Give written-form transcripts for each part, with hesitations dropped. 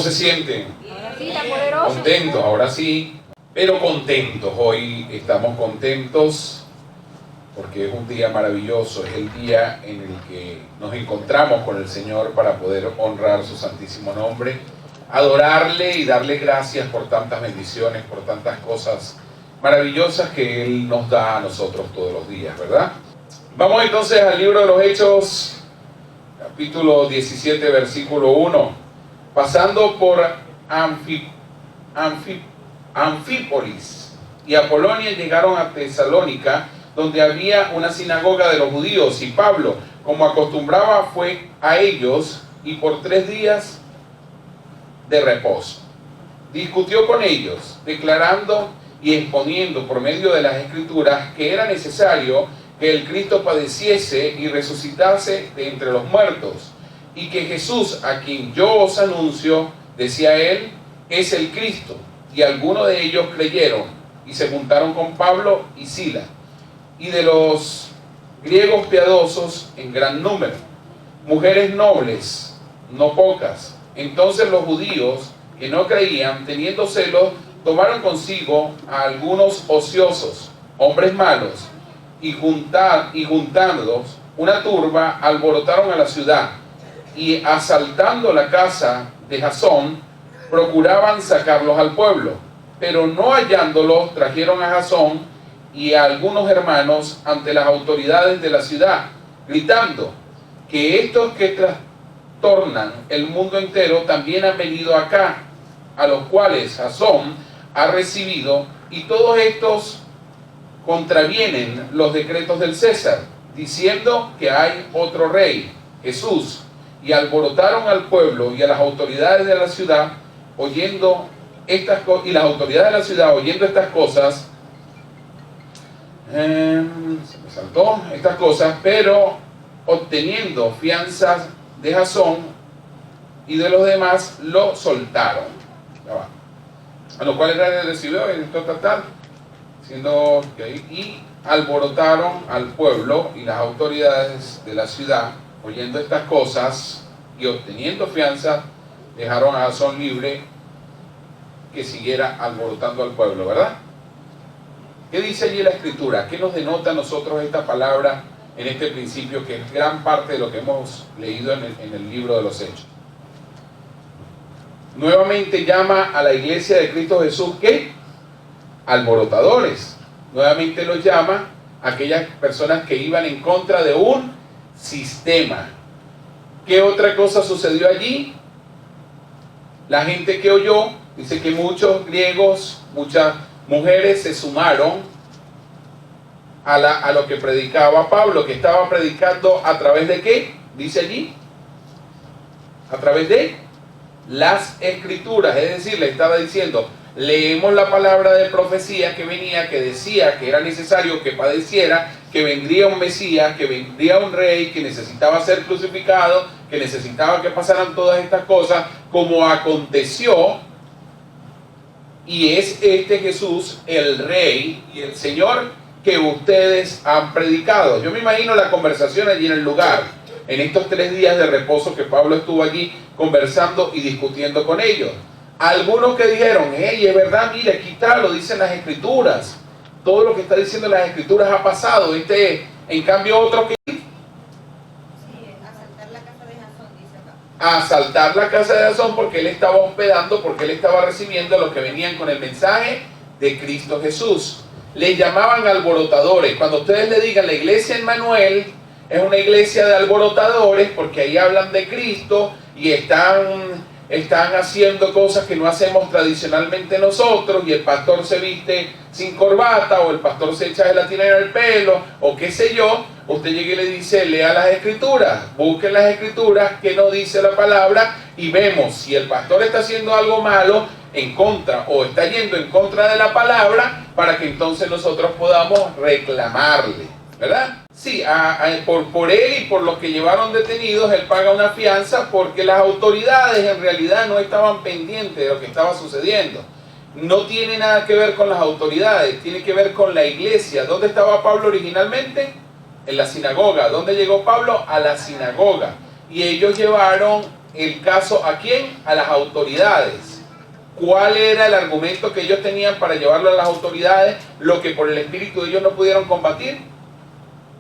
se sienten? Sí, está poderoso. Contentos, ahora sí, pero contentos. Hoy estamos contentos porque es un día maravilloso, es el día en el que nos encontramos con el Señor para poder honrar su santísimo nombre, adorarle y darle gracias por tantas bendiciones, por tantas cosas maravillosas que Él nos da a nosotros todos los días, ¿verdad? Vamos entonces al libro de los Hechos, capítulo 17, versículo 1. Pasando por Anfípolis y Apolonia, llegaron a Tesalónica, donde había una sinagoga de los judíos, y Pablo, como acostumbraba, fue a ellos, y por 3 días de reposo discutió con ellos, declarando y exponiendo por medio de las Escrituras que era necesario que el Cristo padeciese y resucitase de entre los muertos, y que Jesús, a quien yo os anuncio, decía él, es el Cristo. Y algunos de ellos creyeron y se juntaron con Pablo y Silas, y de los griegos piadosos en gran número, mujeres nobles, no pocas. Entonces los judíos que no creían, teniendo celos, tomaron consigo a algunos ociosos, hombres malos, y juntándolos una turba, alborotaron a la ciudad, y asaltando la casa de Jasón, procuraban sacarlos al pueblo, pero no hallándolos, trajeron a Jasón y a algunos hermanos ante las autoridades de la ciudad, gritando que estos que trastornan el mundo entero también han venido acá, a los cuales Jasón ha recibido, y todos estos contravienen los decretos del César, diciendo que hay otro rey, Jesús. Y alborotaron al pueblo y a las autoridades de la ciudad, oyendo estas cosas, y las autoridades de la ciudad, oyendo estas cosas, se me saltó estas cosas, pero obteniendo fianzas de Jasón y de los demás, lo soltaron. A lo cual el rey recibió el total, siendo y alborotaron al pueblo y las autoridades de la ciudad, oyendo estas cosas y obteniendo fianza, dejaron a Jasón libre, que siguiera alborotando al pueblo, ¿verdad? ¿Qué dice allí la Escritura? ¿Qué nos denota a nosotros esta palabra en este principio, que es gran parte de lo que hemos leído en el libro de los Hechos? Nuevamente llama a la iglesia de Cristo Jesús, ¿qué? Alborotadores. Nuevamente los llama a aquellas personas que iban en contra de un sistema. ¿Qué otra cosa sucedió allí? La gente que oyó, dice que muchos griegos, muchas mujeres se sumaron a lo que predicaba Pablo, que estaba predicando a través de ¿qué? Dice allí, a través de las Escrituras. Es decir, le estaba diciendo, leemos la palabra de profecía que venía, que decía que era necesario que padeciera, que vendría un Mesías, que vendría un rey, que necesitaba ser crucificado, que necesitaba que pasaran todas estas cosas, como aconteció, y es este Jesús el rey y el Señor que ustedes han predicado. Yo me imagino la conversación allí en el lugar, en estos 3 días de reposo que Pablo estuvo allí conversando y discutiendo con ellos. Algunos que dijeron, hey, es verdad, mire, aquí está, lo dicen las Escrituras, todo lo que está diciendo las Escrituras ha pasado. En cambio otro que Asaltar la casa de Jasón, dice acá. asaltar la casa de Jasón, porque él estaba hospedando, porque él estaba recibiendo a los que venían con el mensaje de Cristo Jesús. Les llamaban alborotadores. Cuando ustedes le digan, la iglesia Emmanuel es una iglesia de alborotadores, porque ahí hablan de Cristo y están haciendo cosas que no hacemos tradicionalmente nosotros, y el pastor se viste sin corbata, o el pastor se echa gelatina en el pelo, o qué sé yo. Usted llega y le dice, lea las Escrituras, busquen las Escrituras, que no dice la palabra, y vemos si el pastor está haciendo algo malo en contra, o está yendo en contra de la palabra, para que entonces nosotros podamos reclamarle, ¿verdad? Sí, por él y por los que llevaron detenidos, él paga una fianza, porque las autoridades en realidad no estaban pendientes de lo que estaba sucediendo. No tiene nada que ver con las autoridades, tiene que ver con la iglesia. ¿Dónde estaba Pablo originalmente? En la sinagoga. ¿Dónde llegó Pablo? A la sinagoga. Y ellos llevaron el caso ¿a quién? A las autoridades. ¿Cuál era el argumento que ellos tenían para llevarlo a las autoridades? Lo que por el espíritu de ellos no pudieron combatir.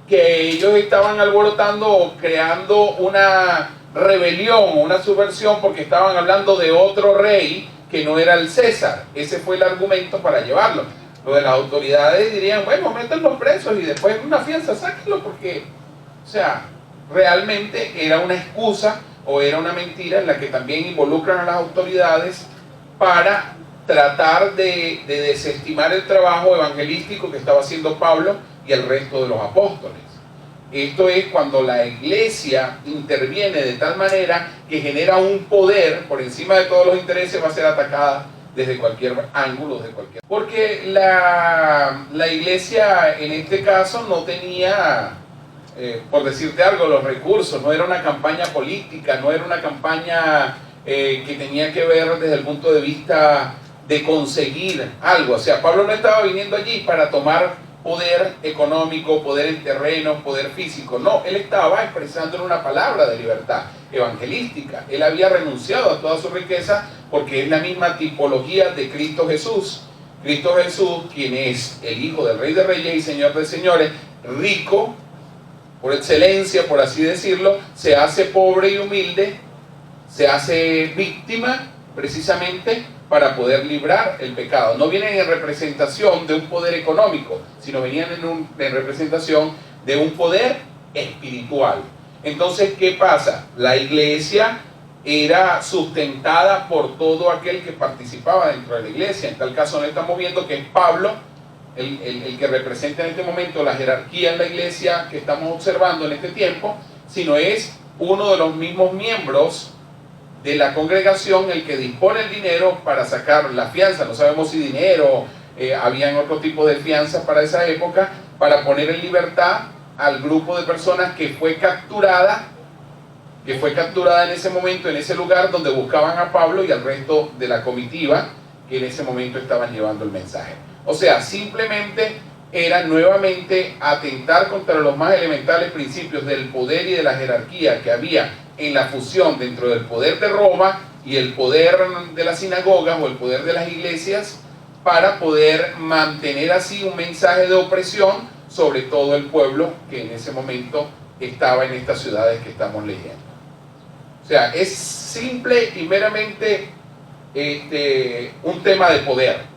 Que ellos estaban alborotando o creando una rebelión o una subversión porque estaban hablando de otro rey que no era el César. Ese fue el argumento para llevarlo. Lo de las autoridades dirían, bueno, métanlos presos y después una fianza, sáquenlo porque, o sea, realmente era una excusa o era una mentira en la que también involucran a las autoridades para tratar de desestimar el trabajo evangelístico que estaba haciendo Pablo y el resto de los apóstoles. Esto es cuando la iglesia interviene de tal manera que genera un poder por encima de todos los intereses, va a ser atacada desde cualquier ángulo, porque la iglesia en este caso no tenía, por decirte algo, los recursos, no era una campaña política, no era una campaña que tenía que ver desde el punto de vista de conseguir algo. O sea, Pablo no estaba viniendo allí para tomar poder económico, poder en terrenos, poder físico. No, él estaba expresando una palabra de libertad evangelística. Él había renunciado a toda su riqueza porque es la misma tipología de Cristo Jesús. Cristo Jesús, quien es el Hijo del Rey de Reyes y Señor de Señores, rico por excelencia, por así decirlo, se hace pobre y humilde, se hace víctima precisamente para poder librar el pecado. No vienen en representación de un poder económico, sino venían en representación de un poder espiritual. Entonces, ¿qué pasa? La iglesia era sustentada por todo aquel que participaba dentro de la iglesia. En tal caso, no estamos viendo que es Pablo el que representa en este momento la jerarquía en la iglesia que estamos observando en este tiempo, sino es uno de los mismos miembros de la congregación el que dispone el dinero para sacar la fianza. No sabemos si dinero, habían otro tipo de fianzas para esa época, para poner en libertad al grupo de personas que fue capturada en ese momento, en ese lugar donde buscaban a Pablo y al resto de la comitiva que en ese momento estaban llevando el mensaje. O sea, simplemente era nuevamente atentar contra los más elementales principios del poder y de la jerarquía que había en la fusión dentro del poder de Roma y el poder de las sinagogas o el poder de las iglesias, para poder mantener así un mensaje de opresión sobre todo el pueblo que en ese momento estaba en estas ciudades que estamos leyendo. O sea, es simple y meramente un tema de poder.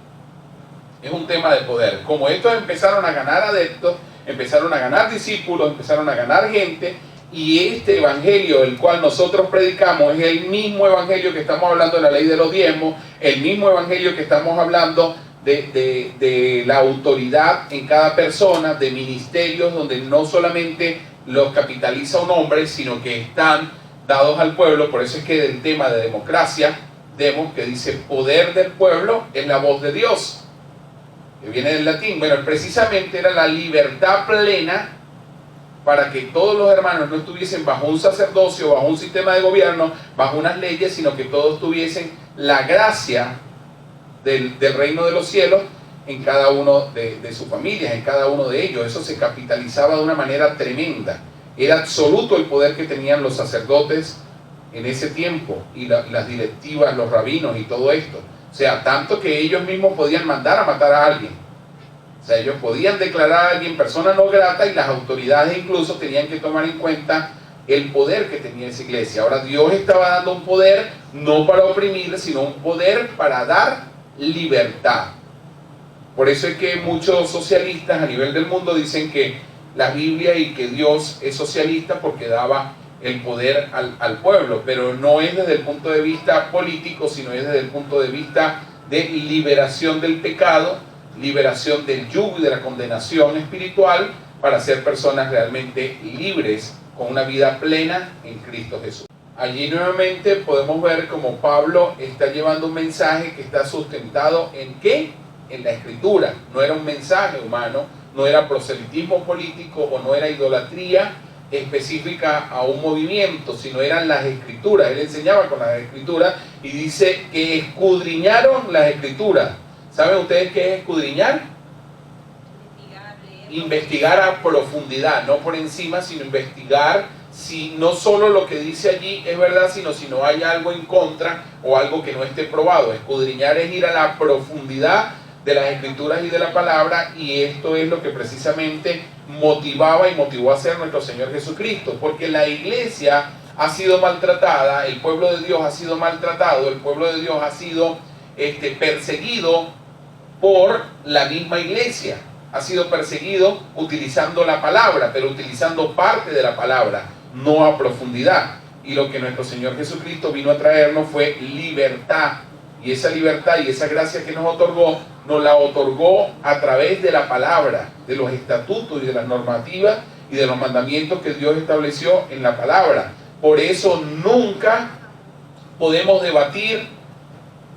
Es un tema de poder. Como estos empezaron a ganar adeptos, empezaron a ganar discípulos, empezaron a ganar gente, y este evangelio el cual nosotros predicamos es el mismo evangelio que estamos hablando de la ley de los diezmos, el mismo evangelio que estamos hablando de la autoridad en cada persona, de ministerios donde no solamente los capitaliza un hombre, sino que están dados al pueblo. Por eso es que del tema de democracia, vemos que dice poder del pueblo es la voz de Dios, que viene del latín. Bueno, precisamente era la libertad plena para que todos los hermanos no estuviesen bajo un sacerdocio, bajo un sistema de gobierno, bajo unas leyes, sino que todos tuviesen la gracia del reino de los cielos en cada uno de sus familias, en cada uno de ellos. Eso se capitalizaba de una manera tremenda. Era absoluto el poder que tenían los sacerdotes en ese tiempo, y las directivas, los rabinos y todo esto. O sea, tanto que ellos mismos podían mandar a matar a alguien. O sea, ellos podían declarar a alguien persona no grata, y las autoridades incluso tenían que tomar en cuenta el poder que tenía esa iglesia. Ahora, Dios estaba dando un poder no para oprimir, sino un poder para dar libertad. Por eso es que muchos socialistas a nivel del mundo dicen que la Biblia y que Dios es socialista porque daba el poder al pueblo, pero no es desde el punto de vista político, sino es desde el punto de vista de liberación del pecado, liberación del yugo y de la condenación espiritual, para ser personas realmente libres con una vida plena en Cristo Jesús. Allí nuevamente podemos ver cómo Pablo está llevando un mensaje que está sustentado ¿en qué? En la Escritura. No era un mensaje humano, no era proselitismo político o no era idolatría específica a un movimiento, sino eran las Escrituras. Él enseñaba con las Escrituras y dice que escudriñaron las Escrituras. ¿Saben ustedes qué es escudriñar? Investigar a profundidad, no por encima, sino investigar si no solo lo que dice allí es verdad, sino si no hay algo en contra o algo que no esté probado. Escudriñar es ir a la profundidad de las escrituras y de la palabra, y esto es lo que precisamente motivaba y motivó a hacer nuestro Señor Jesucristo, porque la iglesia ha sido maltratada, el pueblo de Dios ha sido maltratado, el pueblo de Dios ha sido perseguido por la misma iglesia, ha sido perseguido utilizando la palabra, pero utilizando parte de la palabra, no a profundidad. Y lo que nuestro Señor Jesucristo vino a traernos fue libertad, y esa libertad y esa gracia que nos la otorgó a través de la palabra, de los estatutos y de las normativas y de los mandamientos que Dios estableció en la palabra. Por eso nunca podemos debatir,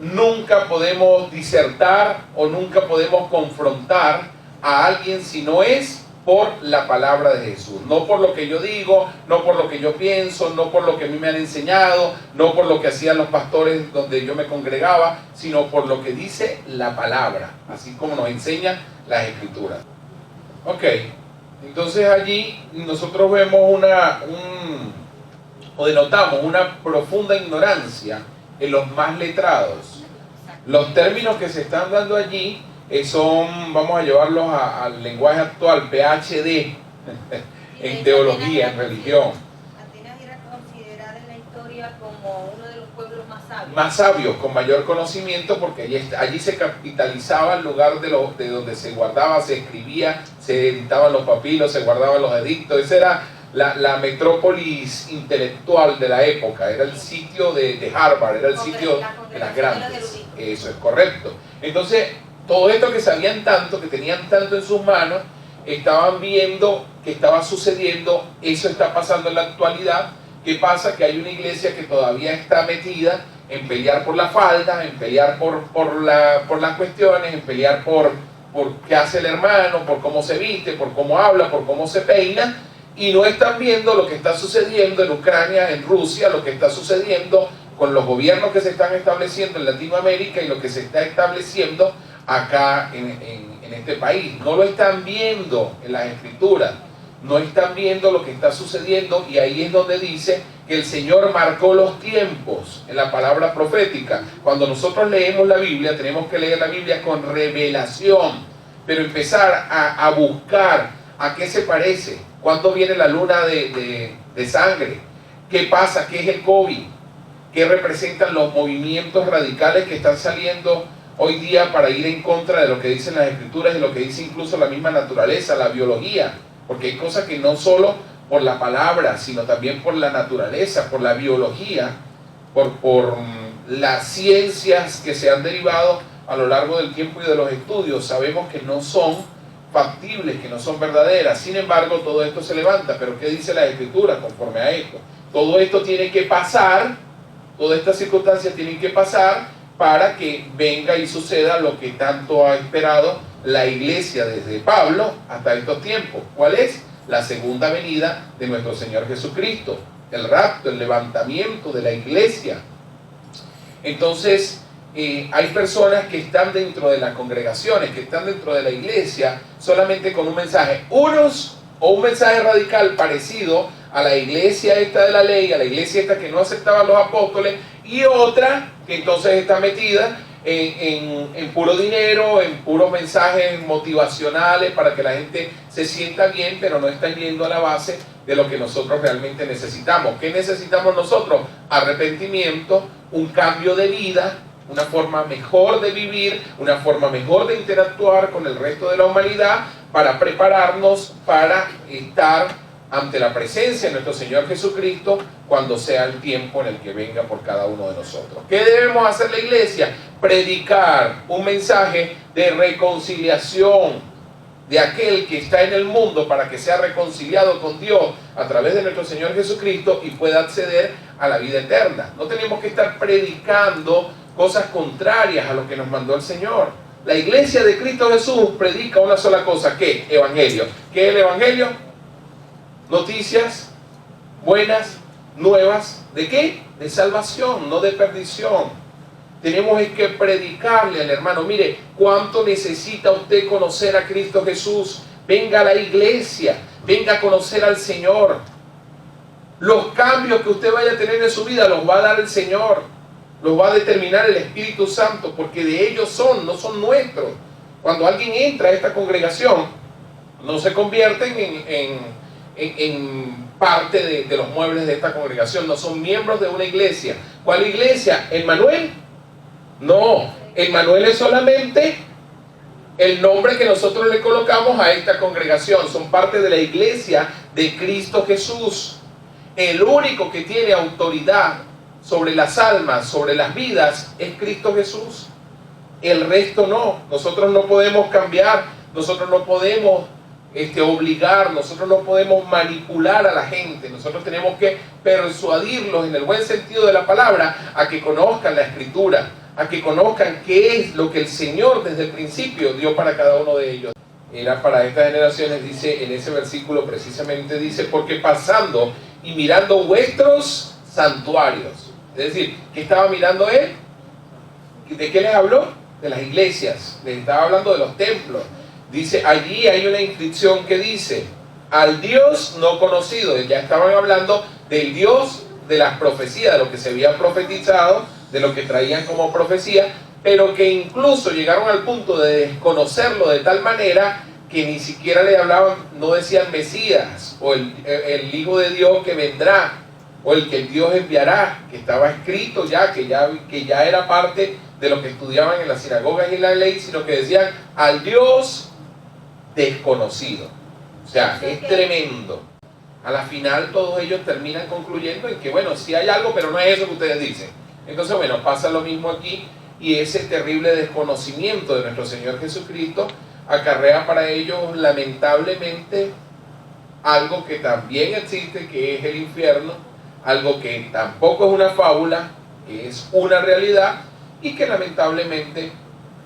nunca podemos disertar o nunca podemos confrontar a alguien si no es por la palabra de Jesús. No por lo que yo digo, no por lo que yo pienso, no por lo que a mí me han enseñado, no por lo que hacían los pastores donde yo me congregaba, sino por lo que dice la palabra, así como nos enseñan las escrituras. Ok, entonces allí nosotros vemos o denotamos una profunda ignorancia en los más letrados. Los términos que se están dando allí son, vamos a llevarlos al lenguaje actual, PhD, en teología, en religión. Atenas era considerada en la historia como uno de los pueblos más sabios. Más sabios, con mayor conocimiento, porque allí se capitalizaba el lugar de donde se guardaba, se escribía, se editaban los papiros, se guardaban los edictos. Esa era la metrópolis intelectual de la época, era el sitio de Harvard, era el sitio de las grandes. Eso es correcto. Entonces, todo esto que sabían tanto, que tenían tanto en sus manos, estaban viendo que estaba sucediendo, eso está pasando en la actualidad. ¿Qué pasa? Que hay una iglesia que todavía está metida en pelear por la falda, en pelear por las cuestiones, en pelear por qué hace el hermano, por cómo se viste, por cómo habla, por cómo se peina, y no están viendo lo que está sucediendo en Ucrania, en Rusia, lo que está sucediendo con los gobiernos que se están estableciendo en Latinoamérica y lo que se está estableciendo acá en este país. No lo están viendo en las escrituras, no están viendo lo que está sucediendo, y ahí es donde dice que el Señor marcó los tiempos en la palabra profética. Cuando nosotros leemos la Biblia, tenemos que leer la Biblia con revelación, pero empezar a buscar a qué se parece, cuándo viene la luna de sangre, qué pasa, qué es el COVID, qué representan los movimientos radicales que están saliendo hoy día para ir en contra de lo que dicen las escrituras y lo que dice incluso la misma naturaleza, la biología, porque hay cosas que no solo por la palabra, sino también por la naturaleza, por la biología, por las ciencias que se han derivado a lo largo del tiempo y de los estudios, sabemos que no son factibles, que no son verdaderas. Sin embargo, todo esto se levanta. Pero ¿qué dice la escritura conforme a esto? Todo esto tiene que pasar, todas estas circunstancias tienen que pasar para que venga y suceda lo que tanto ha esperado la iglesia desde Pablo hasta estos tiempos. ¿Cuál es? La segunda venida de nuestro Señor Jesucristo, el rapto, el levantamiento de la iglesia. Entonces, hay personas que están dentro de las congregaciones, que están dentro de la iglesia solamente con un mensaje, unos o un mensaje radical parecido a la iglesia esta de la ley, a la iglesia esta que no aceptaba a los apóstoles, y otra que entonces está metida en puro dinero, en puros mensajes motivacionales para que la gente se sienta bien, pero no están yendo a la base de lo que nosotros realmente necesitamos. ¿Qué necesitamos nosotros? Arrepentimiento, un cambio de vida, una forma mejor de vivir, una forma mejor de interactuar con el resto de la humanidad, para prepararnos para estar ante la presencia de nuestro Señor Jesucristo cuando sea el tiempo en el que venga por cada uno de nosotros. ¿Qué debemos hacer la iglesia? Predicar un mensaje de reconciliación de aquel que está en el mundo para que sea reconciliado con Dios a través de nuestro Señor Jesucristo y pueda acceder a la vida eterna. No tenemos que estar predicando cosas contrarias a lo que nos mandó el Señor. La iglesia de Cristo Jesús predica una sola cosa. ¿Qué? Evangelio. ¿Qué es el evangelio? Noticias buenas, nuevas. ¿De qué? De salvación, no de perdición. Tenemos que predicarle al hermano: mire, cuánto necesita usted conocer a Cristo Jesús. Venga a la iglesia, venga a conocer al Señor. Los cambios que usted vaya a tener en su vida los va a dar el Señor, los va a determinar el Espíritu Santo, porque de ellos son, no son nuestros. Cuando alguien entra a esta congregación, no se convierten en parte de los muebles de esta congregación, no son miembros de una iglesia. ¿Cuál iglesia? ¿Emmanuel? No, Emmanuel es solamente el nombre que nosotros le colocamos a esta congregación. Son parte de la iglesia de Cristo Jesús. El único que tiene autoridad sobre las almas, sobre las vidas, es Cristo Jesús. El resto no. Nosotros no podemos cambiar, nosotros no podemos obligar, nosotros no podemos manipular a la gente. Nosotros tenemos que persuadirlos, en el buen sentido de la palabra, a que conozcan la Escritura, a que conozcan qué es lo que el Señor desde el principio dio para cada uno de ellos. Era para estas generaciones, dice en ese versículo precisamente, dice, porque pasando y mirando vuestros santuarios. Es decir, ¿qué estaba mirando él? ¿De qué les habló? De las iglesias. Les estaba hablando de los templos. Dice, allí hay una inscripción que dice, al Dios no conocido. Ya estaban hablando del Dios de las profecías, de lo que se había profetizado, de lo que traían como profecía, pero que incluso llegaron al punto de desconocerlo de tal manera que ni siquiera le hablaban, no decían Mesías, o el Hijo de Dios que vendrá, o el que Dios enviará, que estaba escrito ya, que ya era parte de lo que estudiaban en las sinagogas y en la ley, sino que decían al Dios desconocido. O sea, es tremendo. A la final todos ellos terminan concluyendo en que, bueno, sí hay algo, pero no es eso que ustedes dicen. Entonces, bueno, pasa lo mismo aquí, y ese terrible desconocimiento de nuestro Señor Jesucristo acarrea para ellos, lamentablemente, algo que también existe, que es el infierno, algo que tampoco es una fábula, que es una realidad, y que lamentablemente,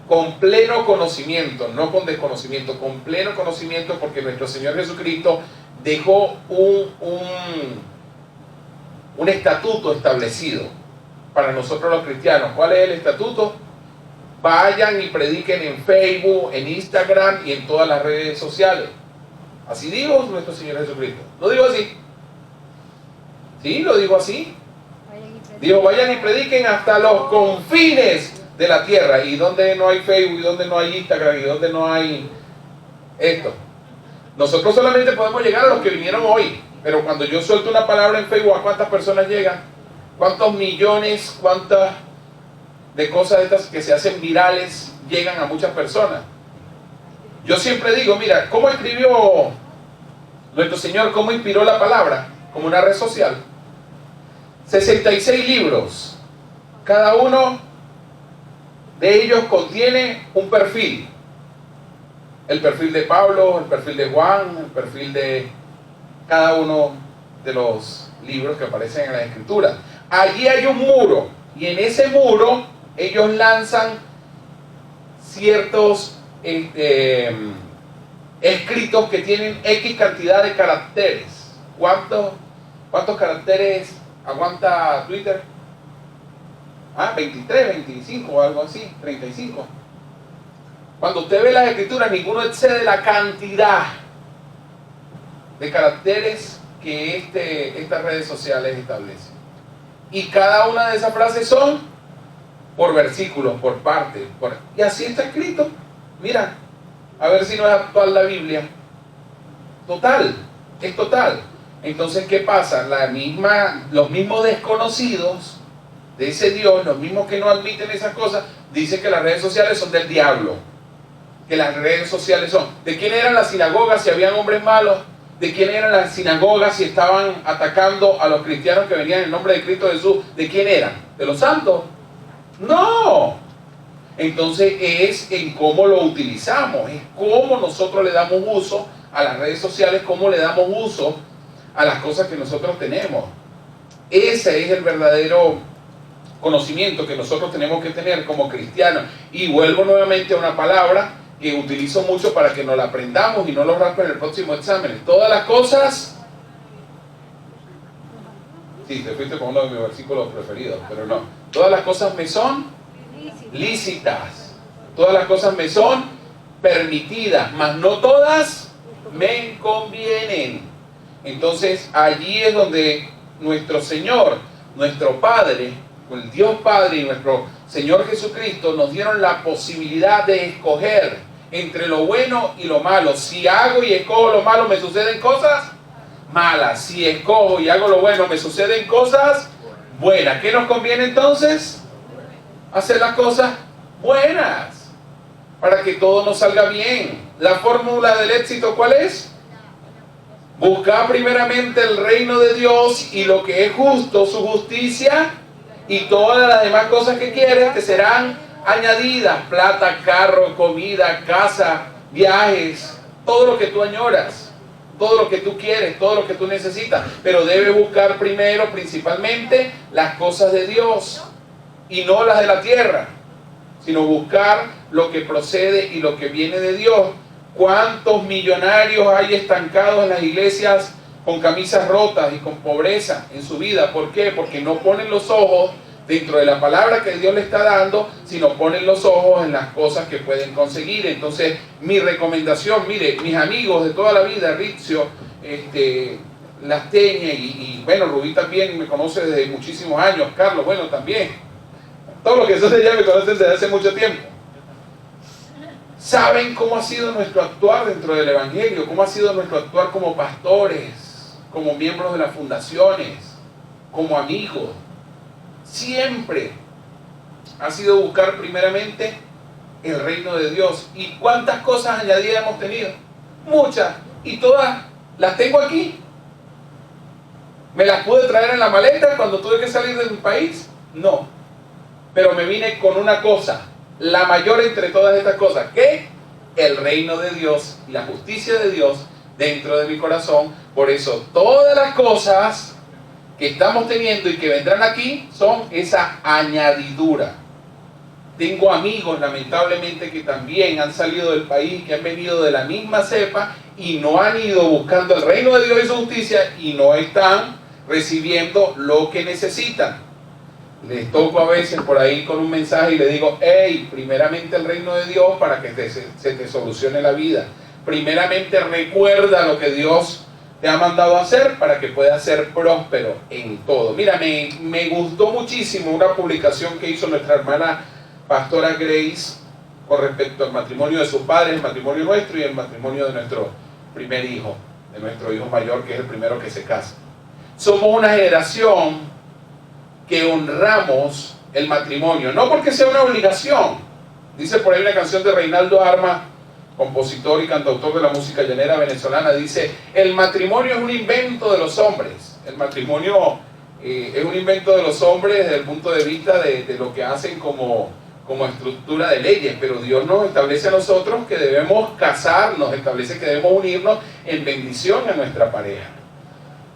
con pleno conocimiento, no con desconocimiento, con pleno conocimiento, porque nuestro Señor Jesucristo dejó un estatuto establecido para nosotros los cristianos. ¿Cuál es el estatuto? Vayan y prediquen en Facebook, en Instagram y en todas las redes sociales. Así dijo nuestro Señor Jesucristo. ¿No digo así? Sí, lo digo así. Digo, vayan y prediquen hasta los confines de la tierra. ¿Y donde no hay Facebook? ¿Y donde no hay Instagram? ¿Y donde no hay esto? Nosotros solamente podemos llegar a los que vinieron hoy. Pero cuando yo suelto una palabra en Facebook, ¿a cuántas personas llegan? ¿Cuántos millones, cuántas de cosas estas que se hacen virales llegan a muchas personas? Yo siempre digo, mira, ¿cómo escribió nuestro Señor? ¿Cómo inspiró la palabra? Como una red social. 66 libros. Cada uno de ellos contiene un perfil. El perfil de Pablo, el perfil de Juan, el perfil de cada uno de los libros que aparecen en la Escritura. Allí hay un muro, y en ese muro ellos lanzan ciertos escritos que tienen X cantidad de caracteres. ¿Cuántos caracteres aguanta Twitter? 23, 25 o algo así, 35. Cuando usted ve las escrituras, ninguno excede la cantidad de caracteres que estas redes sociales establecen. Y cada una de esas frases son por versículos, por parte. Y así está escrito. Mira, a ver si no es actual la Biblia. Total, es total. Entonces, ¿qué pasa? Los mismos desconocidos de ese Dios, los mismos que no admiten esas cosas, dicen que las redes sociales son del diablo. Que las redes sociales son... ¿De quién eran las sinagogas si habían hombres malos? ¿De quién eran las sinagogas si estaban atacando a los cristianos que venían en el nombre de Cristo Jesús? ¿De quién eran? ¿De los santos? ¡No! Entonces es en cómo lo utilizamos, es cómo nosotros le damos uso a las redes sociales, cómo le damos uso a las cosas que nosotros tenemos. Ese es el verdadero conocimiento que nosotros tenemos que tener como cristianos. Y vuelvo nuevamente a una palabra que utilizo mucho para que nos la aprendamos y no lo raspen en el próximo examen. Todas las cosas... Sí, te fuiste con uno de mis versículos preferidos, pero no. Todas las cosas me son lícitas. Todas las cosas me son permitidas, mas no todas me convienen. Entonces allí es donde nuestro Señor, nuestro Padre, el Dios Padre y nuestro Señor Jesucristo nos dieron la posibilidad de escoger entre lo bueno y lo malo. Si hago y escojo lo malo, me suceden cosas malas. Si escojo y hago lo bueno, me suceden cosas buenas. ¿Qué nos conviene entonces? Hacer las cosas buenas para que todo nos salga bien. La fórmula del éxito, ¿cuál es? Buscar primeramente el reino de Dios y lo que es justo, su justicia, y todas las demás cosas que quieres te serán añadidas: plata, carro, comida, casa, viajes, todo lo que tú añoras, todo lo que tú quieres, todo lo que tú necesitas. Pero debes buscar primero, principalmente, las cosas de Dios y no las de la tierra, sino buscar lo que procede y lo que viene de Dios. ¿Cuántos millonarios hay estancados en las iglesias con camisas rotas y con pobreza en su vida? ¿Por qué? Porque no ponen los ojos dentro de la palabra que Dios le está dando, sino ponen los ojos en las cosas que pueden conseguir. Entonces, mi recomendación, mire, mis amigos de toda la vida, Ritzio, Lasteña y bueno, Rubí también me conoce desde muchísimos años, Carlos, bueno, también. Todos los que son de allá me conocen desde hace mucho tiempo. Saben cómo ha sido nuestro actuar dentro del Evangelio, cómo ha sido nuestro actuar como pastores, como miembros de las fundaciones, como amigos. Siempre ha sido buscar primeramente el reino de Dios. ¿Y cuántas cosas añadidas hemos tenido? Muchas. ¿Y todas las tengo aquí? ¿Me las pude traer en la maleta cuando tuve que salir de mi país? No. Pero me vine con una cosa, la mayor entre todas estas cosas, que el reino de Dios y la justicia de Dios dentro de mi corazón. Por eso todas las cosas que estamos teniendo y que vendrán aquí son esa añadidura. Tengo amigos, lamentablemente, que también han salido del país, que han venido de la misma cepa y no han ido buscando el reino de Dios y su justicia y no están recibiendo lo que necesitan. Les toco a veces por ahí con un mensaje y le digo: hey, primeramente el reino de Dios para que se te solucione la vida. Primeramente recuerda lo que Dios te ha mandado a hacer para que puedas ser próspero en todo. Mira, me gustó muchísimo una publicación que hizo nuestra hermana pastora Grace con respecto al matrimonio de sus padres, el matrimonio nuestro y el matrimonio de nuestro primer hijo, de nuestro hijo mayor, que es el primero que se casa. Somos una generación que honramos el matrimonio, no porque sea una obligación. Dice por ahí una canción de Reinaldo Arma, compositor y cantautor de la música llanera venezolana, dice: el matrimonio es un invento de los hombres. El matrimonio es un invento de los hombres desde el punto de vista de lo que hacen como estructura de leyes, pero Dios nos establece a nosotros que debemos casarnos, establece que debemos unirnos en bendición a nuestra pareja.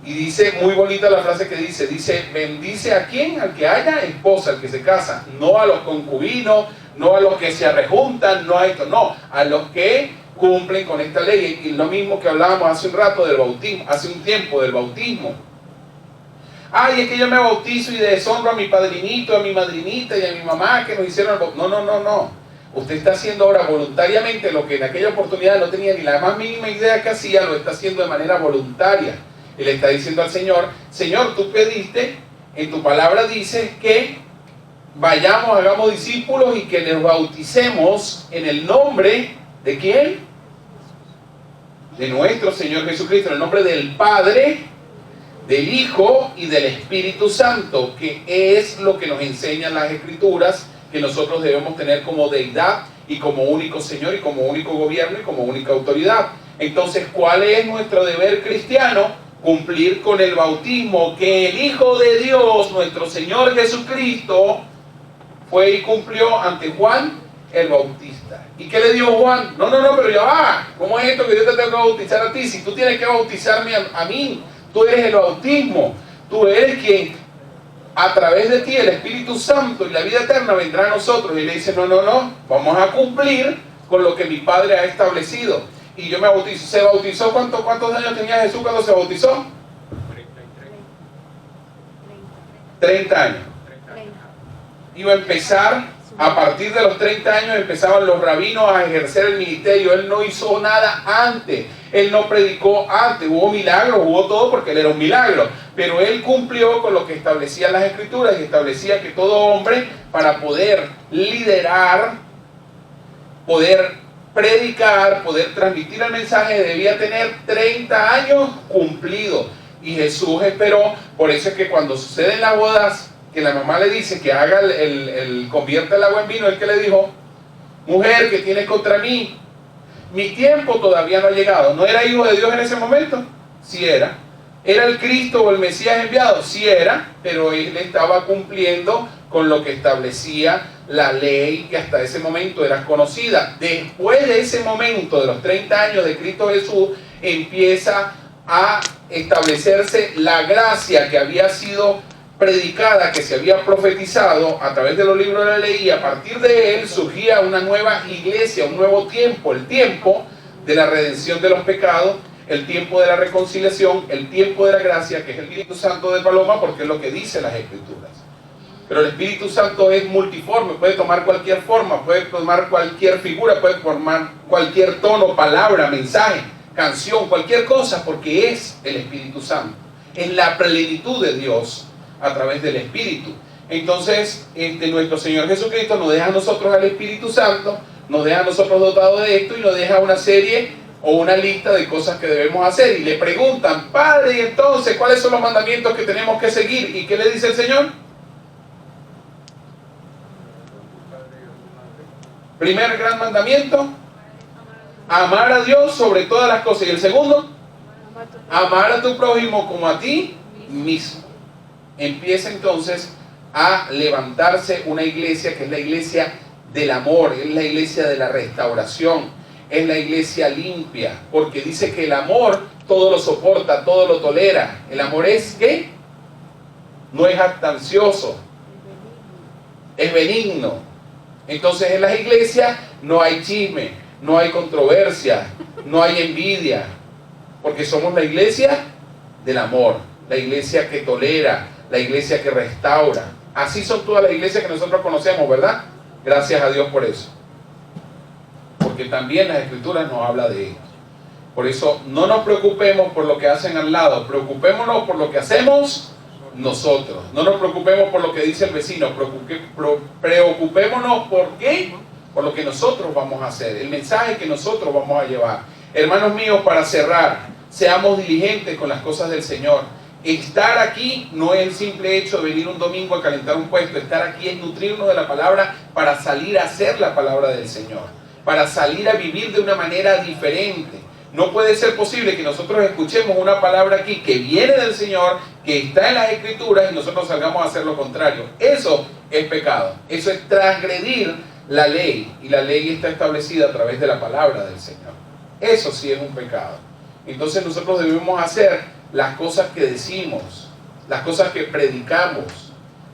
Y dice, muy bonita la frase que dice, bendice a quien, al que haya esposa, al que se casa, no a los concubinos, no a los que se arrejuntan, no a esto, no, a los que cumplen con esta ley. Y lo mismo que hablábamos hace un rato del bautismo, hace un tiempo del bautismo. Ay, es que yo me bautizo y deshonro a mi padrinito, a mi madrinita y a mi mamá que nos hicieron el bautismo. No. Usted está haciendo ahora voluntariamente lo que en aquella oportunidad no tenía ni la más mínima idea que hacía, lo está haciendo de manera voluntaria. Y le está diciendo al Señor: Señor, tú pediste, en tu palabra dices que vayamos, hagamos discípulos y que les bauticemos en el nombre ¿de quién? De nuestro Señor Jesucristo, en el nombre del Padre, del Hijo y del Espíritu Santo, que es lo que nos enseñan las Escrituras, que nosotros debemos tener como deidad y como único Señor y como único gobierno y como única autoridad. Entonces, ¿cuál es nuestro deber cristiano? Cumplir con el bautismo que el Hijo de Dios, nuestro Señor Jesucristo, fue y cumplió ante Juan el Bautista. ¿Y qué le dio Juan? No, pero ya va. ¿Cómo es esto que yo te tengo que bautizar a ti? Si tú tienes que bautizarme a mí, tú eres el bautismo. Tú eres quien, a través de ti, el Espíritu Santo y la vida eterna vendrá a nosotros. Y le dice: no, vamos a cumplir con lo que mi Padre ha establecido. Y yo me bautizo. ¿Se bautizó? ¿Cuántos años tenía Jesús cuando se bautizó? 30 años. Iba a empezar A partir de los 30 años empezaban los rabinos a ejercer el ministerio. Él no hizo nada antes. Él no predicó antes. Hubo milagros, hubo todo porque él era un milagro. Pero él cumplió con lo que establecían las escrituras y establecía que todo hombre, para poder liderar, poder predicar, poder transmitir el mensaje, debía tener 30 años cumplidos. Y Jesús esperó. Por eso es que cuando suceden las bodas, que la mamá le dice que haga convierta el agua en vino, él que le dijo: mujer, ¿qué tienes contra mí? Mi tiempo todavía no ha llegado. ¿No era hijo de Dios en ese momento? Sí era. ¿Era el Cristo o el Mesías enviado? Sí era, pero él estaba cumpliendo con lo que establecía la ley, que hasta ese momento era conocida. Después de ese momento, de los 30 años de Cristo Jesús, empieza a establecerse la gracia que había sido predicada, que se había profetizado a través de los libros de la ley, y a partir de él surgía una nueva iglesia, un nuevo tiempo, el tiempo de la redención de los pecados, el tiempo de la reconciliación, el tiempo de la gracia, que es el Espíritu Santo de Paloma, porque es lo que dicen las Escrituras. Pero el Espíritu Santo es multiforme, puede tomar cualquier forma, puede tomar cualquier figura, puede formar cualquier tono, palabra, mensaje, canción, cualquier cosa, porque es el Espíritu Santo. Es la plenitud de Dios a través del Espíritu. Entonces, nuestro Señor Jesucristo nos deja a nosotros al Espíritu Santo, nos deja a nosotros dotados de esto y nos deja una serie o una lista de cosas que debemos hacer. Y le preguntan: Padre, ¿y entonces cuáles son los mandamientos que tenemos que seguir? ¿Y qué le dice el Señor? Primer gran mandamiento: amar a Dios sobre todas las cosas. Y el segundo: amar a tu prójimo como a ti mismo. Empieza entonces a levantarse una iglesia que es la iglesia del amor, es la iglesia de la restauración, es la iglesia limpia, porque dice que el amor todo lo soporta, todo lo tolera. El amor es ¿qué? No es jactancioso, es benigno. Entonces en las iglesias no hay chisme, no hay controversia, no hay envidia, porque somos la iglesia del amor, la iglesia que tolera, la iglesia que restaura. Así son todas las iglesias que nosotros conocemos, ¿verdad? Gracias a Dios por eso. Porque también las Escrituras nos habla de esto. Por eso no nos preocupemos por lo que hacen al lado, preocupémonos por lo que hacemos nosotros. No nos preocupemos por lo que dice el vecino, preocupémonos por qué, por lo que nosotros vamos a hacer, el mensaje que nosotros vamos a llevar. Hermanos míos, para cerrar, seamos diligentes con las cosas del Señor. Estar aquí no es el simple hecho de venir un domingo a calentar un puesto. Estar aquí es nutrirnos de la palabra para salir a hacer la palabra del Señor, para salir a vivir de una manera diferente. No puede ser posible que nosotros escuchemos una palabra aquí que viene del Señor, que está en las Escrituras, y nosotros salgamos a hacer lo contrario. Eso es pecado, eso es transgredir la ley, y la ley está establecida a través de la palabra del Señor. Eso sí es un pecado. Entonces nosotros debemos hacer las cosas que decimos, las cosas que predicamos.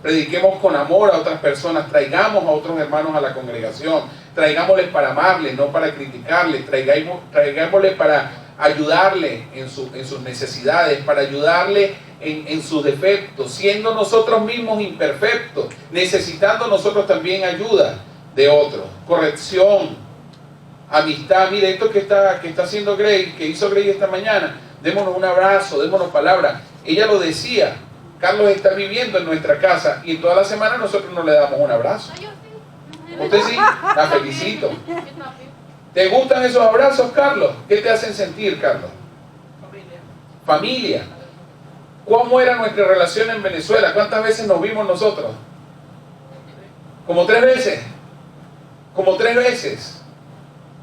Prediquemos con amor a otras personas, traigamos a otros hermanos a la congregación, traigámosles para amarles, no para criticarles, traigámosles para ayudarle en sus necesidades, para ayudarle en sus defectos, siendo nosotros mismos imperfectos, necesitando nosotros también ayuda de otros, corrección, amistad. Mire esto que está haciendo Grace, que hizo Grace esta mañana. Démonos un abrazo, démonos palabras. Ella lo decía: Carlos está viviendo en nuestra casa y en toda la semana nosotros no le damos un abrazo. ¿Usted sí? La felicito. ¿Te gustan esos abrazos, Carlos? ¿Qué te hacen sentir, Carlos? Familia. ¿Cómo era nuestra relación en Venezuela? ¿Cuántas veces nos vimos nosotros? Como 3 veces. Como 3 veces.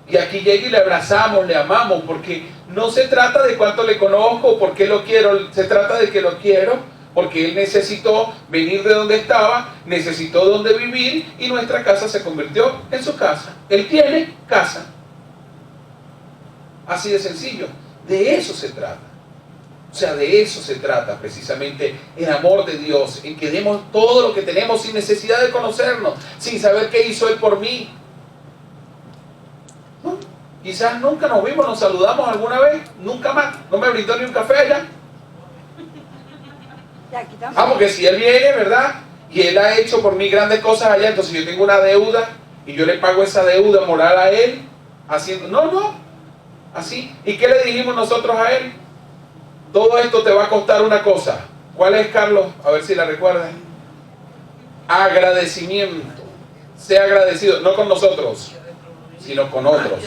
Y aquí llega y le abrazamos, le amamos, porque no se trata de cuánto le conozco, por qué lo quiero, se trata de que lo quiero, porque él necesitó venir de donde estaba, necesitó donde vivir, y nuestra casa se convirtió en su casa. Él tiene casa. Así de sencillo. De eso se trata. O sea, de eso se trata precisamente el amor de Dios, en que demos todo lo que tenemos sin necesidad de conocernos, sin saber qué hizo Él por mí. ¿No? Quizás nunca nos vimos, nos saludamos alguna vez, nunca más. No me brindó ni un café allá. Porque si Él viene, ¿verdad? y Él ha hecho por mí grandes cosas allá, entonces yo tengo una deuda y yo le pago esa deuda moral a Él, haciendo, no, así. ¿Y qué le dijimos nosotros a Él? Todo esto te va a costar una cosa. ¿Cuál es, Carlos? A ver si la recuerdan. Agradecimiento. Sea agradecido, no con nosotros, sino con otros.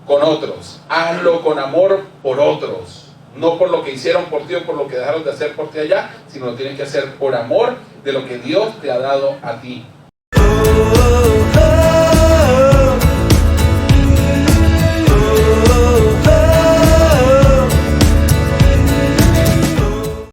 Con otros. Hazlo con amor por otros. No por lo que hicieron por ti o por lo que dejaron de hacer por ti allá, sino lo tienes que hacer por amor de lo que Dios te ha dado a ti.